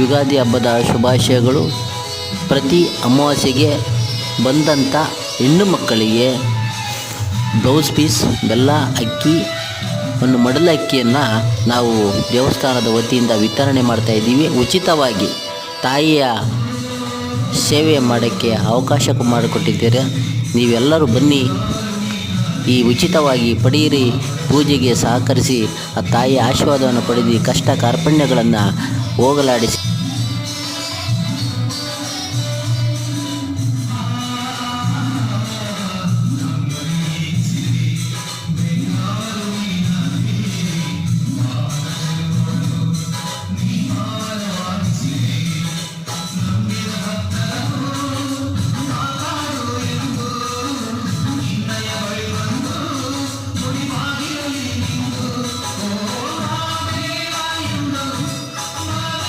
ಯುಗಾದಿ ಹಬ್ಬದ ಶುಭಾಶಯಗಳು. ಪ್ರತಿ ಅಮಾವಾಸ್ಯೆಗೆ ಬಂದಂಥ ಹೆಣ್ಣು ಮಕ್ಕಳಿಗೆ ಬ್ಲೌಸ್ ಪೀಸ್, ಬೆಲ್ಲ, ಅಕ್ಕಿ, ಒಂದು ಮಡಲ ಅಕ್ಕಿಯನ್ನು ನಾವು ದೇವಸ್ಥಾನದ ವತಿಯಿಂದ ವಿತರಣೆ ಮಾಡ್ತಾಯಿದ್ದೀವಿ. ಉಚಿತವಾಗಿ ತಾಯಿಯ ಸೇವೆ ಮಾಡೋಕ್ಕೆ ಅವಕಾಶ ಮಾಡಿಕೊಟ್ಟಿದ್ದೀರ. ನೀವೆಲ್ಲರೂ ಬನ್ನಿ, ಈ ಉಚಿತವಾಗಿ ಪಡೆಯಿರಿ, ಪೂಜೆಗೆ ಸಹಕರಿಸಿ, ಆ ತಾಯಿಯ ಆಶೀರ್ವಾದವನ್ನು ಪಡೆದು ಕಷ್ಟ ಕಾರ್ಪಣ್ಯಗಳನ್ನು ಹೋಗಲಾಡಿಸಿ.